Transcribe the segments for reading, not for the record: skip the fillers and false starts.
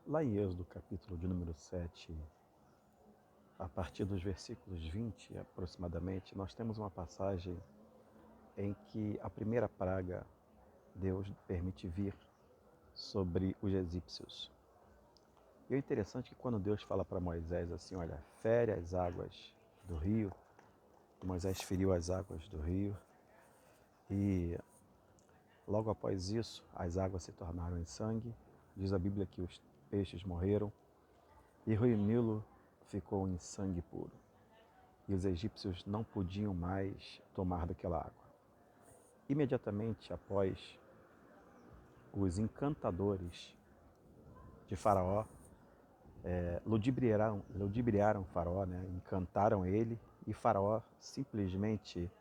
Lá em Êxodo, capítulo de número 7, a partir dos versículos 20 aproximadamente, nós temos uma passagem em que a primeira praga Deus permite vir sobre os egípcios. E o interessante é que quando Deus fala para Moisés assim, olha, fere as águas do rio, Moisés feriu as águas do rio e logo após isso as águas se tornaram em sangue. Diz a Bíblia que os peixes morreram e o rio Nilo ficou em sangue puro. E os egípcios não podiam mais tomar daquela água. Imediatamente após, os encantadores de Faraó ludibriaram Faraó, né? Encantaram ele, e Faraó simplesmente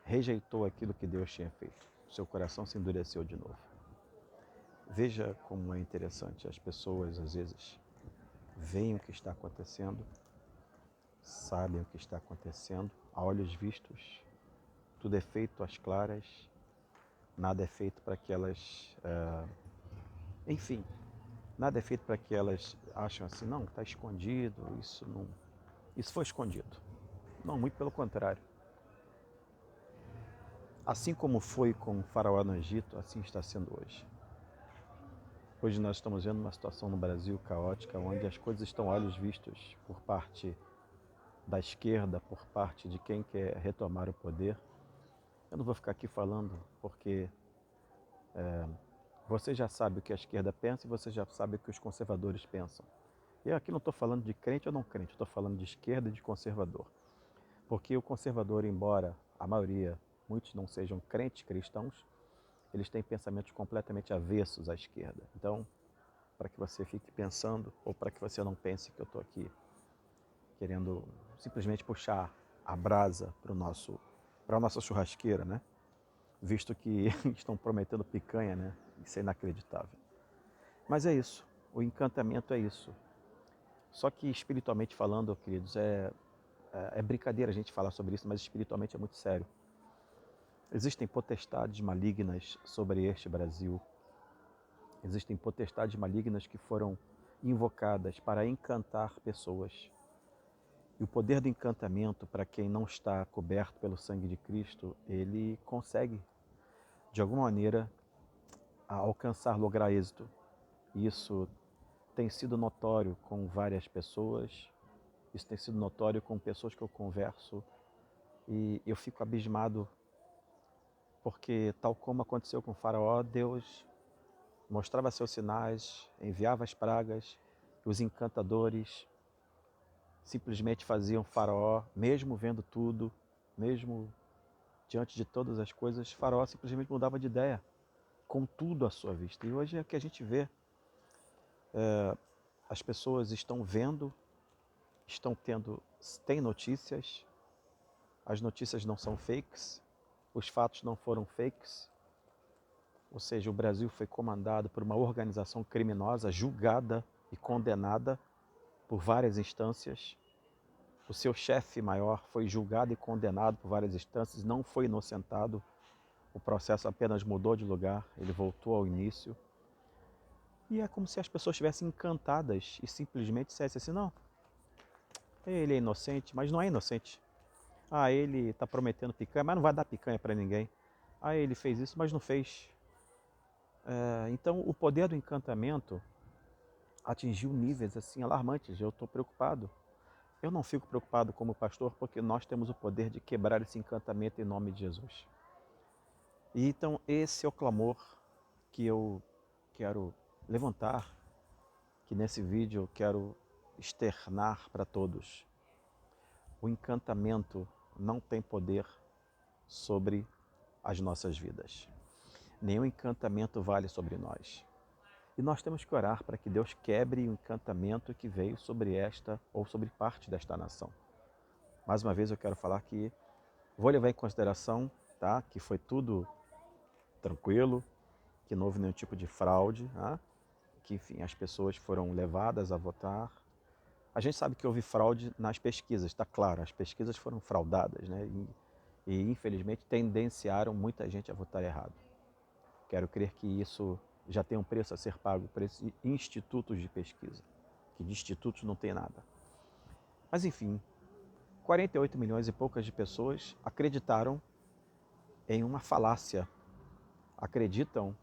rejeitou aquilo que Deus tinha feito. Seu coração se endureceu de novo. Veja como é interessante, as pessoas às vezes veem o que está acontecendo, sabem o que está acontecendo, a olhos vistos, tudo é feito às claras, nada é feito para que elas, enfim, nada é feito para que elas achem assim, não, está escondido, isso foi escondido. Não, muito pelo contrário. Assim como foi com o faraó no Egito, assim está sendo hoje. Hoje nós estamos vendo uma situação no Brasil caótica, onde as coisas estão a olhos vistos por parte da esquerda, por parte de quem quer retomar o poder. Eu não vou ficar aqui falando porque você já sabe o que a esquerda pensa e você já sabe o que os conservadores pensam. Eu aqui não estou falando de crente ou não crente, estou falando de esquerda e de conservador. Porque o conservador, embora a maioria, muitos não sejam crentes cristãos, eles têm pensamentos completamente avessos à esquerda. Então, para que você fique pensando, ou para que você não pense que eu estou aqui querendo simplesmente puxar a brasa para a nossa churrasqueira, né? Visto que estão prometendo picanha, né? Isso é inacreditável. Mas é isso, o encantamento é isso. Só que espiritualmente falando, queridos, é brincadeira a gente falar sobre isso, mas espiritualmente é muito sério. Existem potestades malignas sobre este Brasil. Existem potestades malignas que foram invocadas para encantar pessoas. E o poder do encantamento, para quem não está coberto pelo sangue de Cristo, ele consegue, de alguma maneira, alcançar, lograr êxito. Isso tem sido notório com várias pessoas, isso tem sido notório com pessoas que eu converso, e eu fico abismado, porque tal como aconteceu com o faraó, Deus mostrava seus sinais, enviava as pragas, e os encantadores simplesmente faziam faraó, mesmo vendo tudo, mesmo diante de todas as coisas, faraó simplesmente mudava de ideia, com tudo à sua vista. E hoje é o que a gente vê. As pessoas estão vendo, têm notícias, as notícias não são fakes, os fatos não foram fakes, ou seja, o Brasil foi comandado por uma organização criminosa, julgada e condenada por várias instâncias. O seu chefe maior foi julgado e condenado por várias instâncias, não foi inocentado. O processo apenas mudou de lugar, ele voltou ao início. E é como se as pessoas estivessem encantadas e simplesmente dissessem assim, não, ele é inocente, mas não é inocente. Ah, ele está prometendo picanha, mas não vai dar picanha para ninguém. Ah, ele fez isso, mas não fez. Então, o poder do encantamento atingiu níveis assim alarmantes. Eu estou preocupado. Eu não fico preocupado como pastor porque nós temos o poder de quebrar esse encantamento em nome de Jesus. E então esse é o clamor que eu quero levantar, que nesse vídeo eu quero externar para todos. O encantamento não tem poder sobre as nossas vidas. Nenhum encantamento vale sobre nós. E nós temos que orar para que Deus quebre o encantamento que veio sobre esta ou sobre parte desta nação. Mais uma vez eu quero falar que vou levar em consideração, tá, que foi tudo tranquilo, que não houve nenhum tipo de fraude, tá? Que enfim, as pessoas foram levadas a votar. A gente sabe que houve fraude nas pesquisas, está claro, as pesquisas foram fraudadas, né? E infelizmente tendenciaram muita gente a votar errado. Quero crer que isso já tem um preço a ser pago por esses institutos de pesquisa, que de institutos não tem nada. Mas enfim, 48 milhões e poucas de pessoas acreditaram em uma falácia, acreditam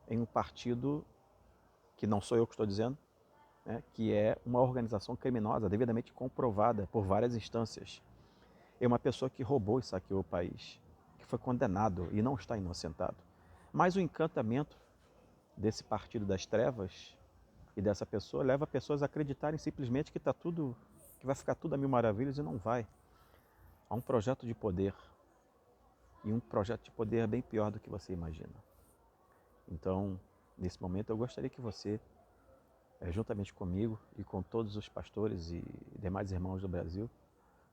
em um partido que não sou eu que estou dizendo, né, que é uma organização criminosa devidamente comprovada por várias instâncias. É uma pessoa que roubou e saqueou o país, que foi condenado e não está inocentado. Mas o encantamento desse partido das trevas e dessa pessoa leva pessoas a acreditarem simplesmente que está tudo, que vai ficar tudo a mil maravilhas, e não vai. Há um projeto de poder, e um projeto de poder bem pior do que você imagina. Então, nesse momento, eu gostaria que você, juntamente comigo e com todos os pastores e demais irmãos do Brasil,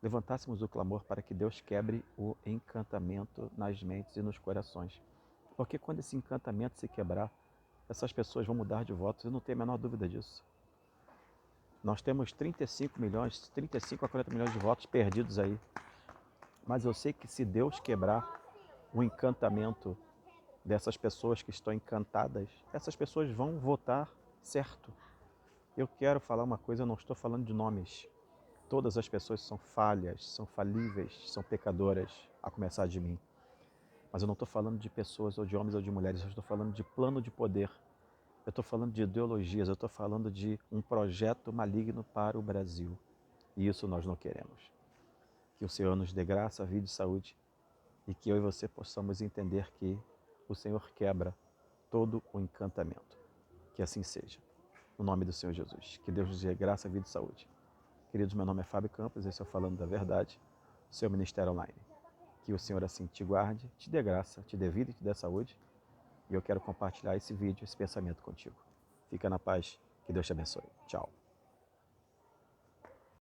levantássemos o clamor para que Deus quebre o encantamento nas mentes e nos corações. Porque quando esse encantamento se quebrar, essas pessoas vão mudar de votos, eu não tenho a menor dúvida disso. Nós temos 35 milhões, 35 a 40 milhões de votos perdidos aí. Mas eu sei que se Deus quebrar o encantamento dessas pessoas que estão encantadas, essas pessoas vão votar certo. Eu quero falar uma coisa, eu não estou falando de nomes. Todas as pessoas são falhas, são falíveis, são pecadoras, a começar de mim. Mas eu não estou falando de pessoas, ou de homens, ou de mulheres, eu estou falando de plano de poder. Eu estou falando de ideologias, eu estou falando de um projeto maligno para o Brasil. E isso nós não queremos. Que o Senhor nos dê graça, vida e saúde, e que eu e você possamos entender que o Senhor quebra todo o encantamento. Que assim seja. No nome do Senhor Jesus. Que Deus nos dê graça, vida e saúde. Queridos, meu nome é Fábio Campos, esse é o Falando da Verdade, seu ministério online. Que o Senhor assim te guarde, te dê graça, te dê vida e te dê saúde. E eu quero compartilhar esse vídeo, esse pensamento contigo. Fica na paz, que Deus te abençoe. Tchau.